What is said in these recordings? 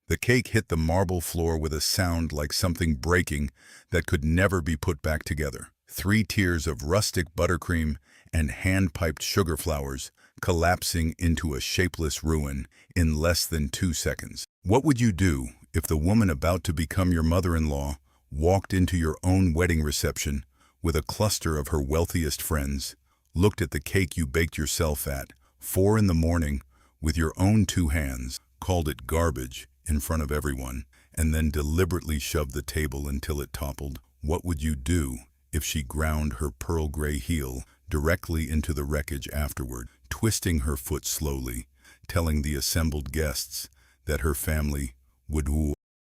The cake hit the marble floor with a sound like something breaking that could never be put back together. 3 tiers of rustic buttercream and hand-piped sugar flowers collapsing into a shapeless ruin in less than 2 seconds. What would you do if the woman about to become your mother-in-law walked into your own wedding reception with a cluster of her wealthiest friends, looked at the cake you baked yourself at 4 in the morning with your own 2 hands, called it garbage in front of everyone, and then deliberately shoved the table until it toppled? What would you do if she ground her pearl gray heel directly into the wreckage afterward, twisting her foot slowly, telling the assembled guests that her family would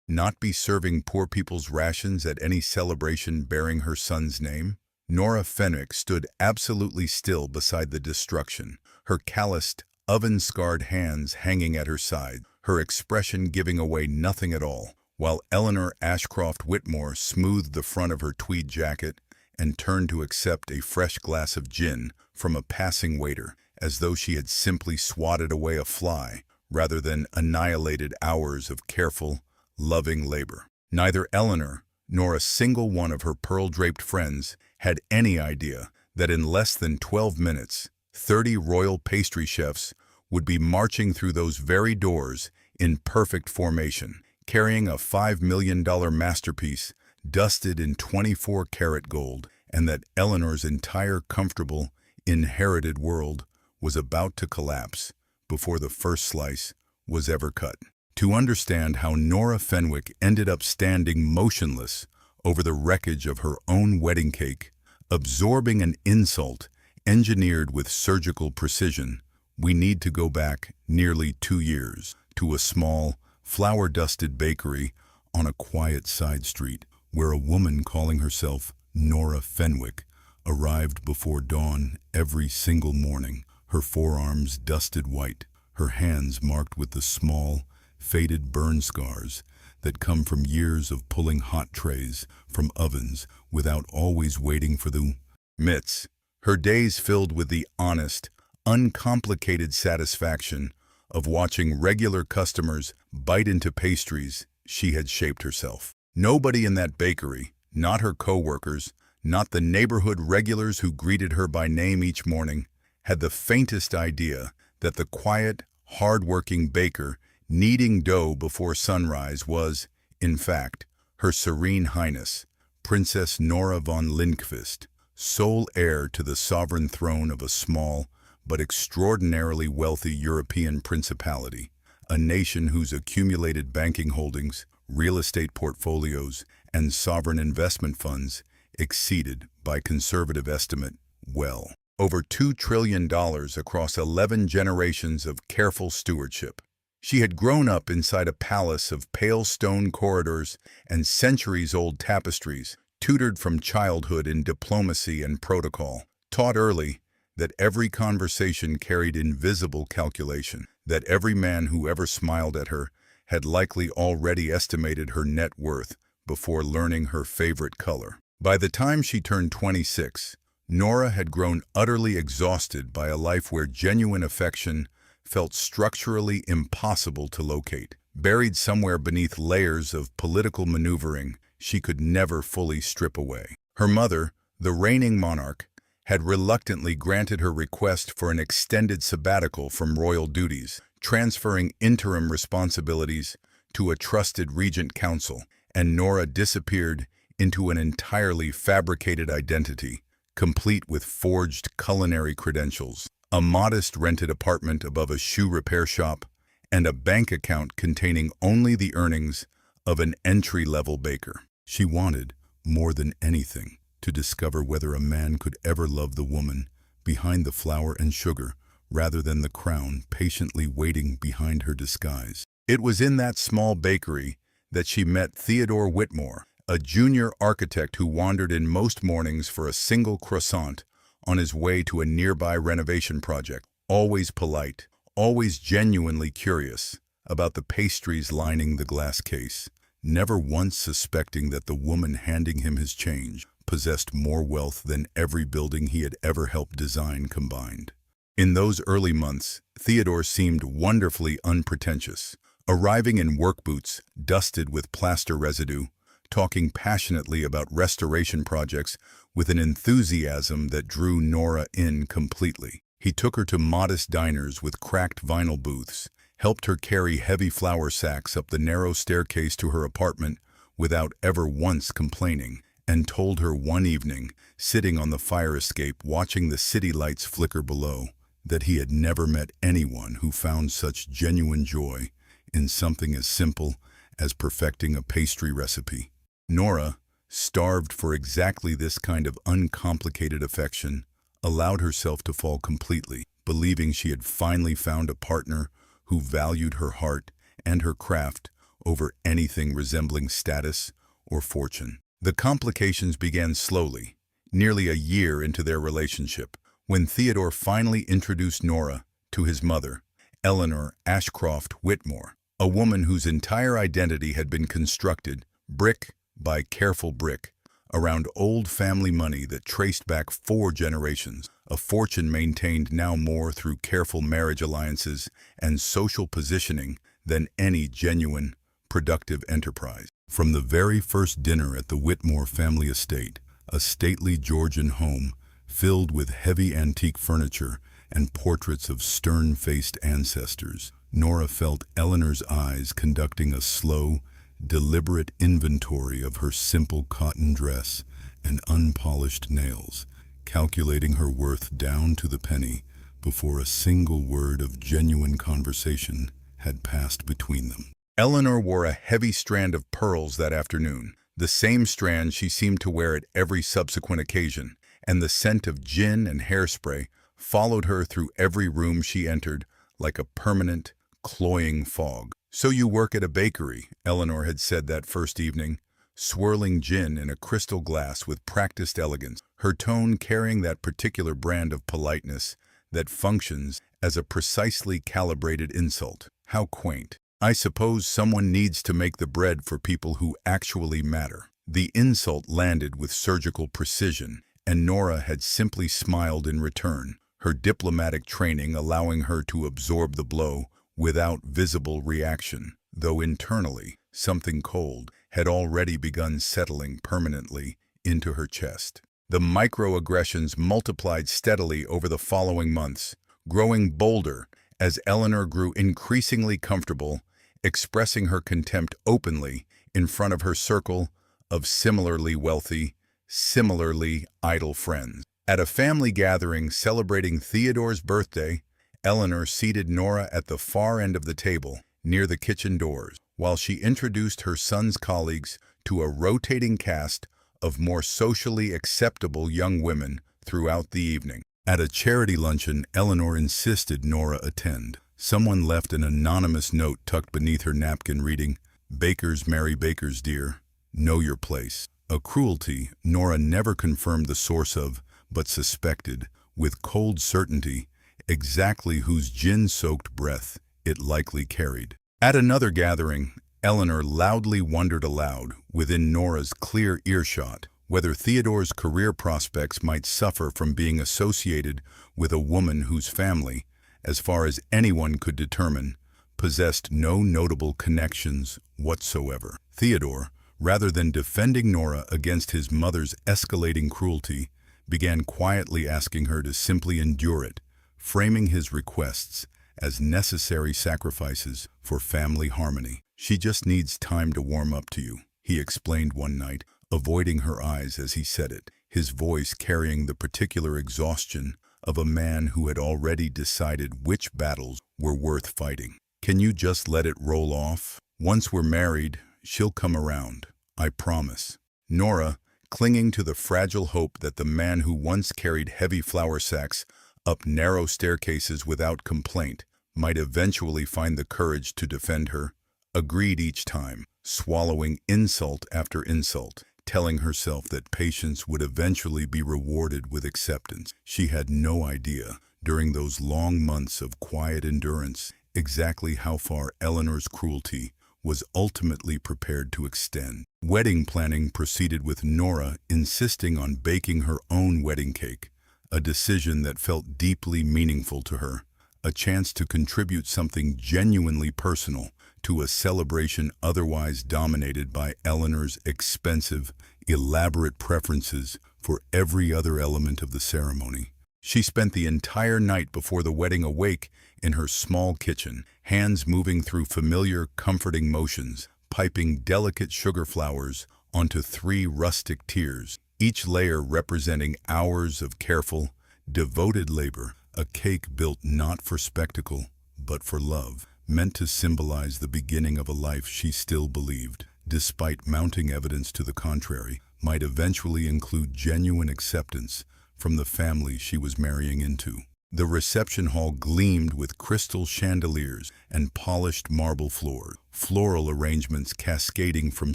not be serving poor people's rations at any celebration bearing her son's name? Nora Fenwick stood absolutely still beside the destruction, her calloused, oven-scarred hands hanging at her side, her expression giving away nothing at all, while Eleanor Ashcroft Whitmore smoothed the front of her tweed jacket and turned to accept a fresh glass of gin from a passing waiter, as though she had simply swatted away a fly rather than annihilated hours of careful, loving labor. Neither Eleanor nor a single one of her pearl-draped friends had any idea that in less than 12 minutes, 30 royal pastry chefs would be marching through those very doors in perfect formation, carrying a $5 million masterpiece dusted in 24-karat gold, and that Eleanor's entire comfortable, inherited world was about to collapse before the first slice was ever cut. To understand how Nora Fenwick ended up standing motionless over the wreckage of her own wedding cake, absorbing an insult engineered with surgical precision, we need to go back nearly 2 years to a small, flour-dusted bakery on a quiet side street where a woman calling herself Nora Fenwick arrived before dawn every single morning, her forearms dusted white, her hands marked with the small, faded burn scars that come from years of pulling hot trays from ovens without always waiting for the mitts. Her days filled with the honest, uncomplicated satisfaction of watching regular customers bite into pastries she had shaped herself. Nobody in that bakery, not her co-workers, not the neighborhood regulars who greeted her by name each morning, had the faintest idea that the quiet, hard-working baker kneading dough before sunrise was, in fact, Her Serene Highness, Princess Nora von Lindqvist, sole heir to the sovereign throne of a small but extraordinarily wealthy European principality, a nation whose accumulated banking holdings, real estate portfolios, and sovereign investment funds exceeded, by conservative estimate, well over $2 trillion across 11 generations of careful stewardship. She had grown up inside a palace of pale stone corridors and centuries-old tapestries, tutored from childhood in diplomacy and protocol, taught early that every conversation carried invisible calculation, that every man who ever smiled at her had likely already estimated her net worth before learning her favorite color. By the time she turned 26, Nora had grown utterly exhausted by a life where genuine affection felt structurally impossible to locate, buried somewhere beneath layers of political maneuvering she could never fully strip away. Her mother, the reigning monarch, had reluctantly granted her request for an extended sabbatical from royal duties, transferring interim responsibilities to a trusted regent council, and Nora disappeared into an entirely fabricated identity, complete with forged culinary credentials, a modest rented apartment above a shoe repair shop, and a bank account containing only the earnings of an entry-level baker. She wanted, more than anything, to discover whether a man could ever love the woman behind the flour and sugar rather than the crown patiently waiting behind her disguise. It was in that small bakery that she met Theodore Whitmore, a junior architect who wandered in most mornings for a single croissant on his way to a nearby renovation project, always polite, always genuinely curious about the pastries lining the glass case, never once suspecting that the woman handing him his change possessed more wealth than every building he had ever helped design combined. In those early months, Theodore seemed wonderfully unpretentious, arriving in work boots dusted with plaster residue, talking passionately about restoration projects with an enthusiasm that drew Nora in completely. He took her to modest diners with cracked vinyl booths, helped her carry heavy flour sacks up the narrow staircase to her apartment without ever once complaining, and told her one evening, sitting on the fire escape watching the city lights flicker below, that he had never met anyone who found such genuine joy in something as simple as perfecting a pastry recipe. Nora, starved for exactly this kind of uncomplicated affection, allowed herself to fall completely, believing she had finally found a partner who valued her heart and her craft over anything resembling status or fortune. The complications began slowly, nearly a year into their relationship, when Theodore finally introduced Nora to his mother, Eleanor Ashcroft Whitmore, a woman whose entire identity had been constructed, brick by careful brick, around old family money that traced back 4 generations, a fortune maintained now more through careful marriage alliances and social positioning than any genuine, productive enterprise. From the very first dinner at the Whitmore family estate, a stately Georgian home filled with heavy antique furniture and portraits of stern-faced ancestors, Nora felt Eleanor's eyes conducting a slow, deliberate inventory of her simple cotton dress and unpolished nails, calculating her worth down to the penny before a single word of genuine conversation had passed between them. Eleanor wore a heavy strand of pearls that afternoon, the same strand she seemed to wear at every subsequent occasion, and the scent of gin and hairspray followed her through every room she entered like a permanent, cloying fog. "So you work at a bakery," Eleanor had said that first evening, swirling gin in a crystal glass with practiced elegance, her tone carrying that particular brand of politeness that functions as a precisely calibrated insult. How quaint. "I suppose someone needs to make the bread for people who actually matter." The insult landed with surgical precision, and Nora had simply smiled in return, her diplomatic training allowing her to absorb the blow without visible reaction, though internally, something cold had already begun settling permanently into her chest. The microaggressions multiplied steadily over the following months, growing bolder as Eleanor grew increasingly comfortable expressing her contempt openly in front of her circle of similarly wealthy, similarly idle friends. At a family gathering celebrating Theodore's birthday, Eleanor seated Nora at the far end of the table, near the kitchen doors, while she introduced her son's colleagues to a rotating cast of more socially acceptable young women throughout the evening. At a charity luncheon, Eleanor insisted Nora attend. Someone left an anonymous note tucked beneath her napkin reading, "Bakers marry bakers, dear. Know your place." A cruelty Nora never confirmed the source of, but suspected, with cold certainty, exactly whose gin-soaked breath it likely carried. At another gathering, Eleanor loudly wondered aloud, within Nora's clear earshot, whether Theodore's career prospects might suffer from being associated with a woman whose family, as far as anyone could determine, possessed no notable connections whatsoever. Theodore, rather than defending Nora against his mother's escalating cruelty, began quietly asking her to simply endure it, framing his requests as necessary sacrifices for family harmony. "She just needs time to warm up to you," he explained one night, avoiding her eyes as he said it, his voice carrying the particular exhaustion of a man who had already decided which battles were worth fighting. "Can you just let it roll off? Once we're married, she'll come around, I promise." Nora, clinging to the fragile hope that the man who once carried heavy flour sacks up narrow staircases without complaint might eventually find the courage to defend her, agreed each time, swallowing insult after insult, telling herself that patience would eventually be rewarded with acceptance. She had no idea, during those long months of quiet endurance, exactly how far Eleanor's cruelty was ultimately prepared to extend. Wedding planning proceeded with Nora insisting on baking her own wedding cake, a decision that felt deeply meaningful to her, a chance to contribute something genuinely personal to a celebration otherwise dominated by Eleanor's expensive, elaborate preferences for every other element of the ceremony. She spent the entire night before the wedding awake in her small kitchen, hands moving through familiar, comforting motions, piping delicate sugar flowers onto 3 rustic tiers, each layer representing hours of careful, devoted labor, a cake built not for spectacle, but for love, meant to symbolize the beginning of a life she still believed, despite mounting evidence to the contrary, might eventually include genuine acceptance from the family she was marrying into. The reception hall gleamed with crystal chandeliers and polished marble floors, floral arrangements cascading from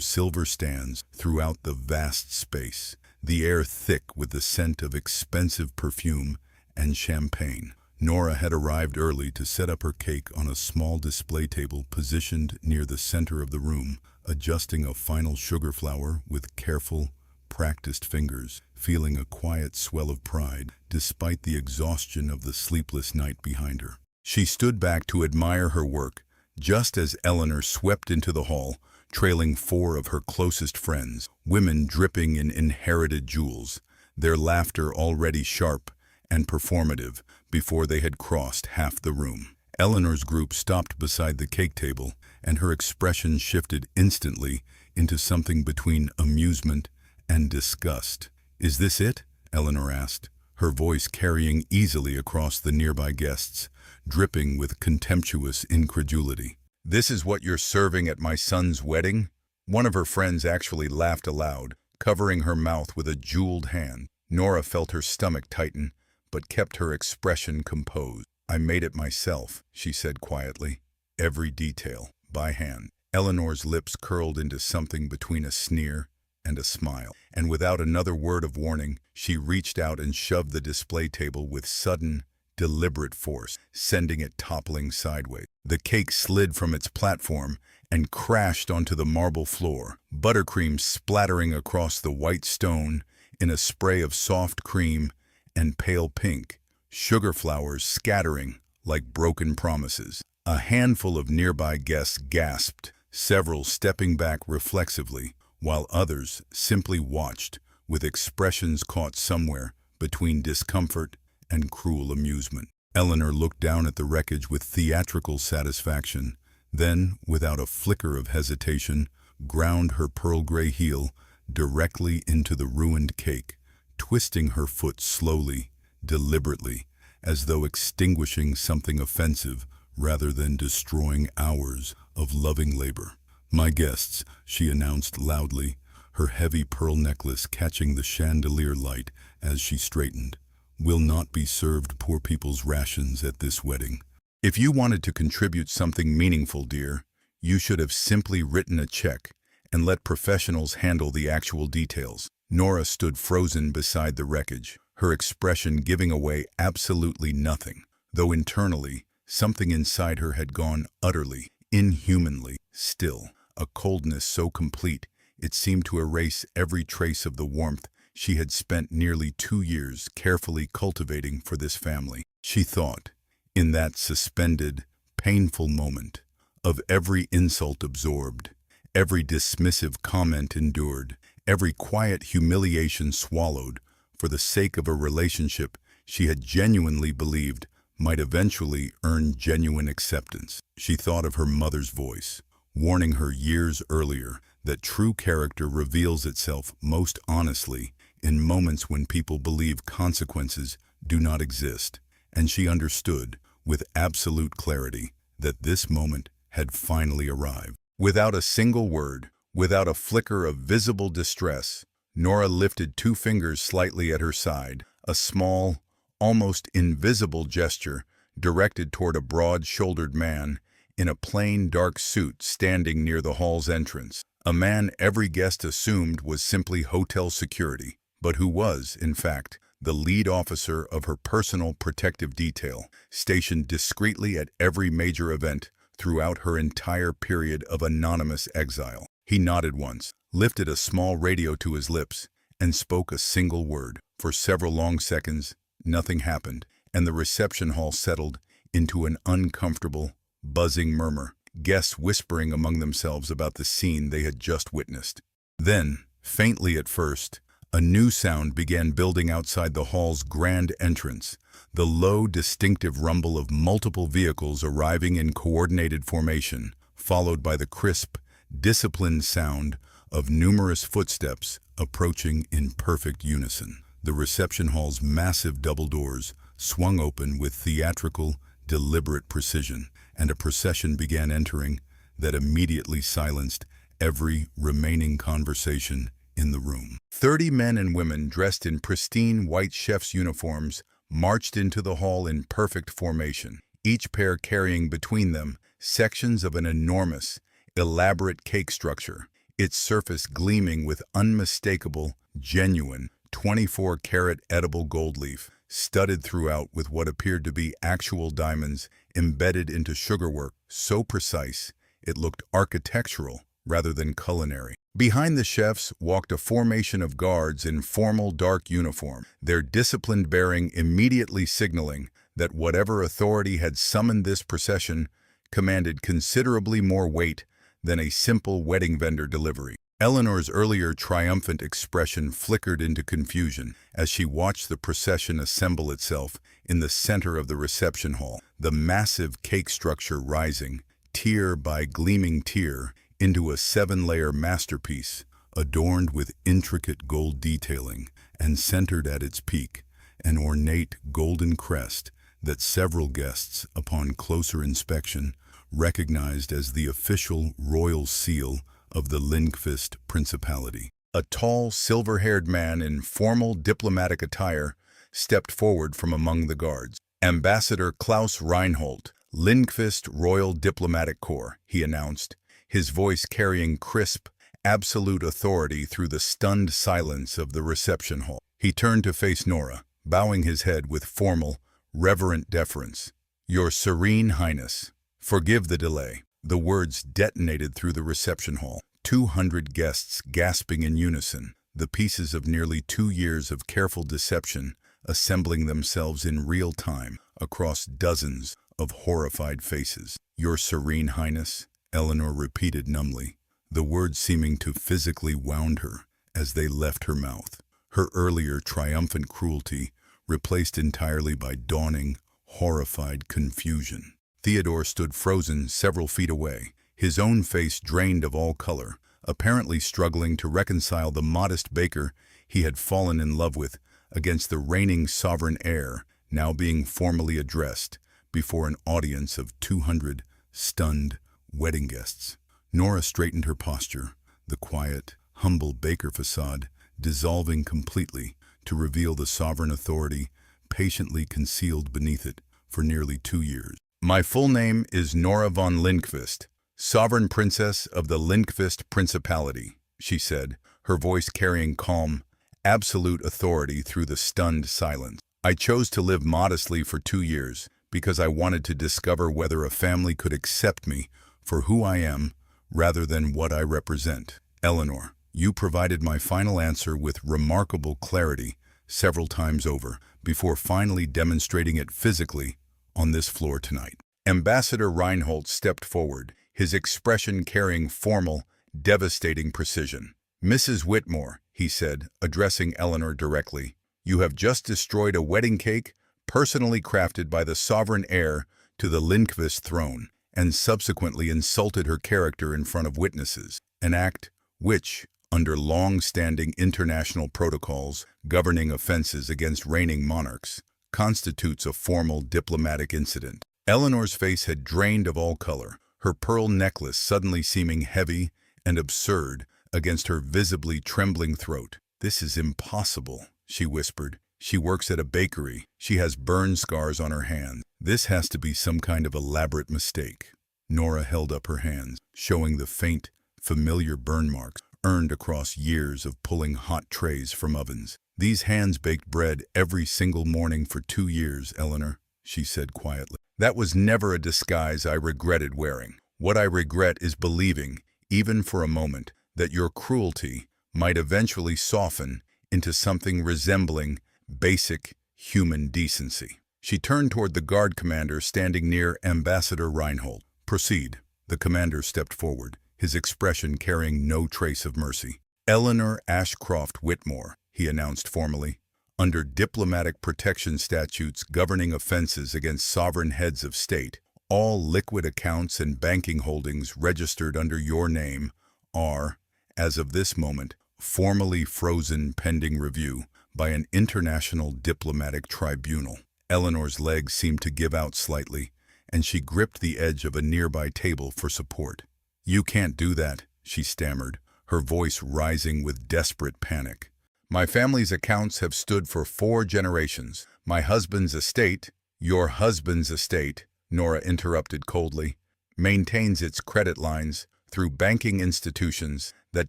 silver stands throughout the vast space, the air thick with the scent of expensive perfume and champagne. Nora had arrived early to set up her cake on a small display table positioned near the center of the room, adjusting a final sugar flower with careful, practiced fingers, feeling a quiet swell of pride despite the exhaustion of the sleepless night behind her. She stood back to admire her work, just as Eleanor swept into the hall, trailing 4 of her closest friends, women dripping in inherited jewels, their laughter already sharp and performative before they had crossed half the room. Eleanor's group stopped beside the cake table, and her expression shifted instantly into something between amusement and disgust. "Is this it?" Eleanor asked, her voice carrying easily across the nearby guests, dripping with contemptuous incredulity. "This is what you're serving at my son's wedding?" One of her friends actually laughed aloud, covering her mouth with a jeweled hand. Nora felt her stomach tighten, but kept her expression composed. "I made it myself," she said quietly. "Every detail, by hand." Eleanor's lips curled into something between a sneer and a smile, and without another word of warning, she reached out and shoved the display table with sudden, deliberate force, sending it toppling sideways. The cake slid from its platform and crashed onto the marble floor, buttercream splattering across the white stone in a spray of soft cream and pale pink, sugar flowers scattering like broken promises. A handful of nearby guests gasped, several stepping back reflexively, while others simply watched, with expressions caught somewhere between discomfort and cruel amusement. Eleanor looked down at the wreckage with theatrical satisfaction, then, without a flicker of hesitation, ground her pearl-gray heel directly into the ruined cake, twisting her foot slowly, deliberately, as though extinguishing something offensive rather than destroying hours of loving labor. "My guests," she announced loudly, her heavy pearl necklace catching the chandelier light as she straightened, "will not be served poor people's rations at this wedding. If you wanted to contribute something meaningful, dear, you should have simply written a check and let professionals handle the actual details." Nora stood frozen beside the wreckage, her expression giving away absolutely nothing, though internally, something inside her had gone utterly, inhumanly still, a coldness so complete it seemed to erase every trace of the warmth she had spent nearly 2 years carefully cultivating for this family. She thought, in that suspended, painful moment, of every insult absorbed, every dismissive comment endured, every quiet humiliation swallowed for the sake of a relationship she had genuinely believed might eventually earn genuine acceptance. She thought of her mother's voice, warning her years earlier that true character reveals itself most honestly in moments when people believe consequences do not exist, and she understood, with absolute clarity, that this moment had finally arrived. Without a single word, without a flicker of visible distress, Nora lifted 2 fingers slightly at her side, a small, almost invisible gesture directed toward a broad-shouldered man in a plain dark suit standing near the hall's entrance. A man every guest assumed was simply hotel security, but who was, in fact, the lead officer of her personal protective detail, stationed discreetly at every major event throughout her entire period of anonymous exile. He nodded once, lifted a small radio to his lips, and spoke a single word. For several long seconds, nothing happened, and the reception hall settled into an uncomfortable, buzzing murmur. guests whispering among themselves about the scene they had just witnessed. Then, faintly at first, a new sound began building outside the hall's grand entrance, the low, distinctive rumble of multiple vehicles arriving in coordinated formation, followed by the crisp, disciplined sound of numerous footsteps approaching in perfect unison. The reception hall's massive double doors swung open with theatrical, deliberate precision, and a procession began entering that immediately silenced every remaining conversation in the room. 30 men and women dressed in pristine white chef's uniforms marched into the hall in perfect formation, each pair carrying between them sections of an enormous, elaborate cake structure, its surface gleaming with unmistakable, genuine, 24-karat edible gold leaf, studded throughout with what appeared to be actual diamonds embedded into sugarwork so precise it looked architectural rather than culinary. Behind the chefs walked a formation of guards in formal dark uniform, their disciplined bearing immediately signaling that whatever authority had summoned this procession commanded considerably more weight than a simple wedding vendor delivery. Eleanor's earlier triumphant expression flickered into confusion as she watched the procession assemble itself in the center of the reception hall, the massive cake structure rising, tier by gleaming tier, into a 7-layer masterpiece, adorned with intricate gold detailing, and centered at its peak, an ornate golden crest that several guests, upon closer inspection, recognized as the official royal seal of the Lindqvist Principality. A tall, silver-haired man in formal diplomatic attire stepped forward from among the guards. Ambassador Klaus Reinhold, Lindqvist Royal Diplomatic Corps, he announced, his voice carrying crisp, absolute authority through the stunned silence of the reception hall. He turned to face Nora, bowing his head with formal, reverent deference. "Your Serene Highness, forgive the delay." The words detonated through the reception hall, 200 guests gasping in unison, the pieces of nearly 2 years of careful deception assembling themselves in real time across dozens of horrified faces. "Your Serene Highness," Eleanor repeated numbly, the words seeming to physically wound her as they left her mouth, her earlier triumphant cruelty replaced entirely by dawning, horrified confusion. Theodore stood frozen several feet away, his own face drained of all color, apparently struggling to reconcile the modest baker he had fallen in love with against the reigning sovereign heir now being formally addressed before an audience of 200 stunned wedding guests. Nora straightened her posture, the quiet, humble baker facade dissolving completely to reveal the sovereign authority patiently concealed beneath it for nearly 2 years. "My full name is Nora von Lindqvist, Sovereign Princess of the Lindqvist Principality," she said, her voice carrying calm, absolute authority through the stunned silence. "I chose to live modestly for 2 years because I wanted to discover whether a family could accept me for who I am rather than what I represent. Eleanor, you provided my final answer with remarkable clarity several times over before finally demonstrating it physically on this floor tonight." Ambassador Reinhold stepped forward, his expression carrying formal, devastating precision. "Mrs. Whitmore," he said, addressing Eleanor directly, "you have just destroyed a wedding cake personally crafted by the sovereign heir to the Lindqvist throne, and subsequently insulted her character in front of witnesses, an act which, under long-standing international protocols governing offenses against reigning monarchs, constitutes a formal diplomatic incident." Eleanor's face had drained of all color, her pearl necklace suddenly seeming heavy and absurd against her visibly trembling throat. "This is impossible," she whispered. "She works at a bakery. She has burn scars on her hands. This has to be some kind of elaborate mistake." Nora held up her hands, showing the faint, familiar burn marks earned across years of pulling hot trays from ovens. "These hands baked bread every single morning for 2 years, Eleanor," she said quietly. "That was never a disguise I regretted wearing. What I regret is believing, even for a moment, that your cruelty might eventually soften into something resembling basic human decency." She turned toward the guard commander standing near Ambassador Reinhold. "Proceed." The commander stepped forward, his expression carrying no trace of mercy. "Eleanor Ashcroft Whitmore," he announced formally. "Under diplomatic protection statutes governing offenses against sovereign heads of state, all liquid accounts and banking holdings registered under your name are, as of this moment, formally frozen pending review by an international diplomatic tribunal." Eleanor's legs seemed to give out slightly, and she gripped the edge of a nearby table for support. "You can't do that," she stammered, her voice rising with desperate panic. "My family's accounts have stood for 4 generations. My husband's estate—" "Your husband's estate," Nora interrupted coldly, "maintains its credit lines through banking institutions that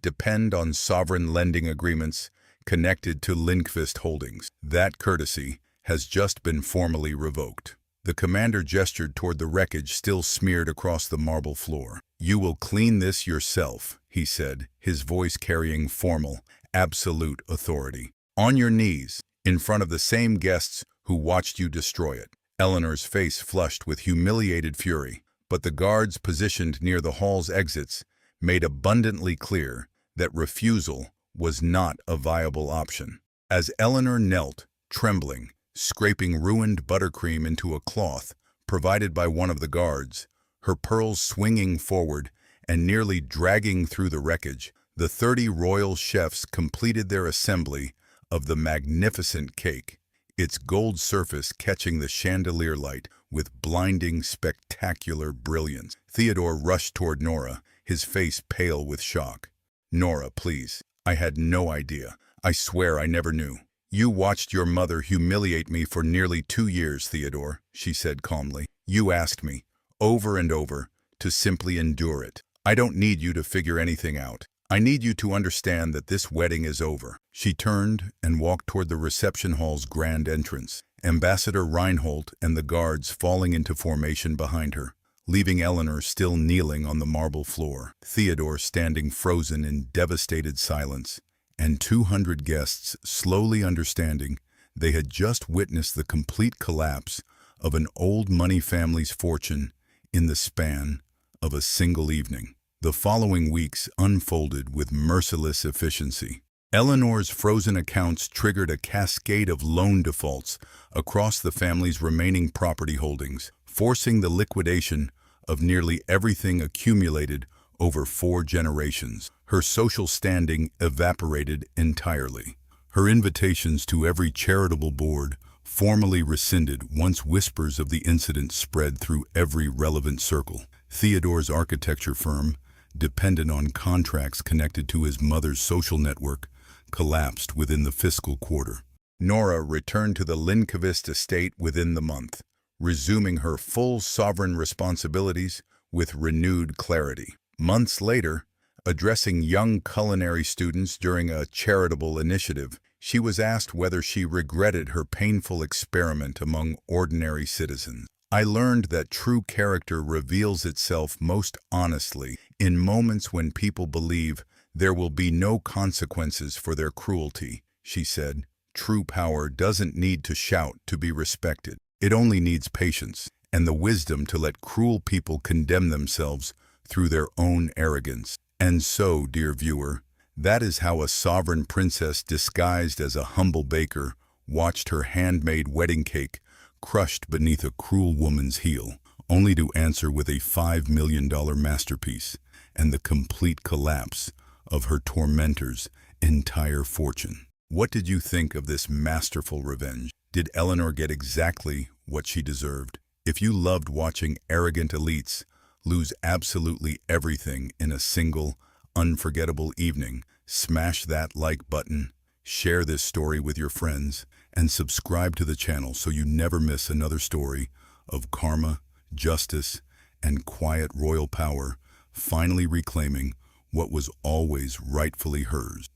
depend on sovereign lending agreements connected to Lindqvist Holdings. That courtesy has just been formally revoked." The commander gestured toward the wreckage still smeared across the marble floor. "You will clean this yourself," he said, his voice carrying formal, absolute authority. "On your knees, in front of the same guests who watched you destroy it." Eleanor's face flushed with humiliated fury, but the guards positioned near the hall's exits made abundantly clear that refusal was not a viable option. As Eleanor knelt, trembling, scraping ruined buttercream into a cloth provided by one of the guards, her pearls swinging forward and nearly dragging through the wreckage, the 30 royal chefs completed their assembly of the magnificent cake, its gold surface catching the chandelier light with blinding, spectacular brilliance. Theodore rushed toward Nora, his face pale with shock. "Nora, please. I had no idea. I swear I never knew." "You watched your mother humiliate me for nearly 2 years, Theodore," she said calmly. "You asked me, over and over, to simply endure it. I don't need you to figure anything out. I need you to understand that this wedding is over." She turned and walked toward the reception hall's grand entrance, Ambassador Reinhold and the guards falling into formation behind her, leaving Eleanor still kneeling on the marble floor, Theodore standing frozen in devastated silence, and 200 guests slowly understanding they had just witnessed the complete collapse of an old money family's fortune in the span of a single evening. The following weeks unfolded with merciless efficiency. Eleanor's frozen accounts triggered a cascade of loan defaults across the family's remaining property holdings, forcing the liquidation of nearly everything accumulated over 4 generations. Her social standing evaporated entirely. Her invitations to every charitable board formally rescinded once whispers of the incident spread through every relevant circle. Theodore's architecture firm, dependent on contracts connected to his mother's social network, collapsed within the fiscal quarter. Nora returned to the Lindqvist estate within the month, resuming her full sovereign responsibilities with renewed clarity. Months later, addressing young culinary students during a charitable initiative, she was asked whether she regretted her painful experiment among ordinary citizens. "I learned that true character reveals itself most honestly in moments when people believe there will be no consequences for their cruelty," she said. "True power doesn't need to shout to be respected. It only needs patience and the wisdom to let cruel people condemn themselves through their own arrogance." And so, dear viewer, that is how a sovereign princess disguised as a humble baker watched her handmade wedding cake crushed beneath a cruel woman's heel, only to answer with a $5 million masterpiece and the complete collapse of her tormentor's entire fortune. What did you think of this masterful revenge? Did Eleanor get exactly what she deserved? If you loved watching arrogant elites lose absolutely everything in a single, unforgettable evening, smash that like button, share this story with your friends, and subscribe to the channel so you never miss another story of karma, justice, and quiet royal power finally reclaiming what was always rightfully hers.